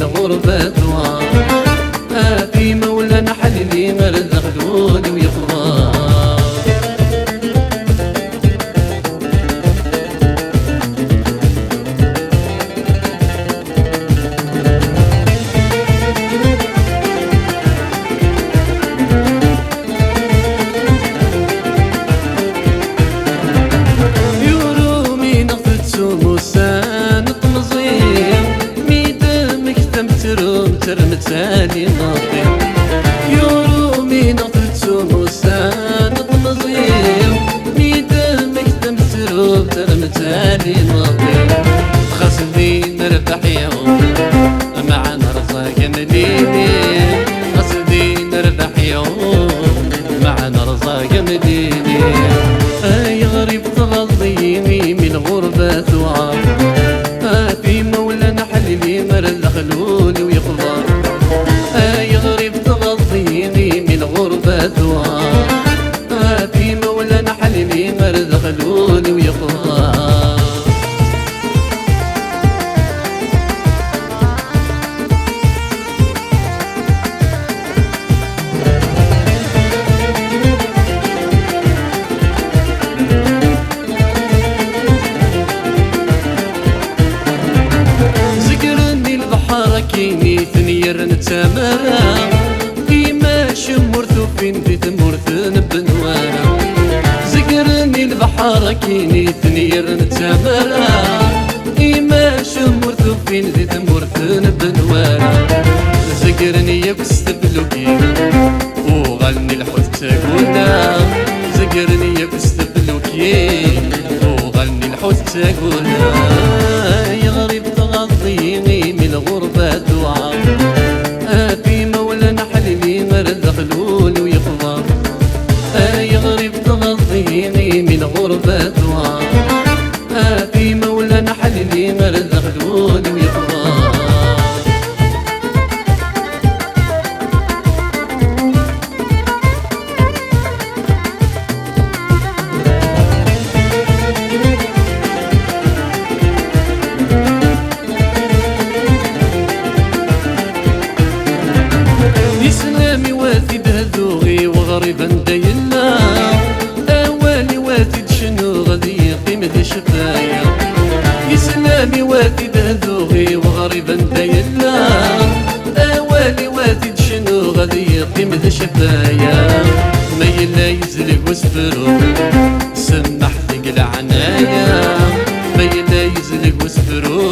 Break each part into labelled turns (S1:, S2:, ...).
S1: من غربة ثوار. في مولانا حللي مرد خلوني ويخضار.
S2: ترمتالي ناطير يورومي نطلتو موسان طمزير ميدامك تمترو ترمتالي ناطير خاصني نرتاح يوم مع نرزاق مديني. خاصني نرتاح يوم مع نرزاق مديني. اي غريب تغضيني من غربة ثوار. في مولانا حللي مرد خلوني ويخضر. اي غريب تغضيني من غربة ثوار. في مولانا حللي مرد خلوني ويخضر. كيني ثنير نتامرا كيما شمرثو فين في ثمرث بنوانا. زقرني البحر كيني ثنير نتامرا كيما شمرثو فين في ثمرث بنوانا. زقرني يبست بلوكي وغلني الحوت تاكونا. زقرني يبست بلوكي وغلني الحوت تاكونا. يا غريب تغضيني من غربة ثوار. في مولانا حللي مرد خلوني ويخضر. يا غريب تغضيني من غربة ثوار. في مولانا حللي مرد خلوني ويخضر. غريبا دايلا اواني واتد شنو غادي يقيم ذي شفايا. اسلامي واتد هذوغي وغريبا دايلا اواني واتد شنو غادي يقيم ذي شفايا. ما يلا يزلق وسفرو سمح ثقل عنايا. ما يلا يزلق وسفرو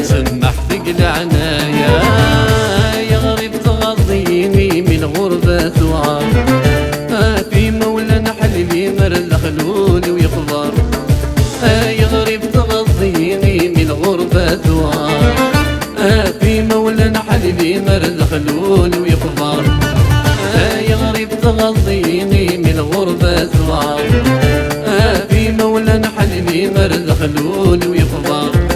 S2: سمح ثقل عنايا. يا غريب تغضيني من غربة ثوار. في مولانا حللي مرد خلوني ويخضر. يا غريب تغضيني من غربة ثوار. في مولانا حللي مرد خلوني ويخضر. يا غريب تغضيني من غربة ثوار. في مولانا حللي مرد خلوني ويخضر.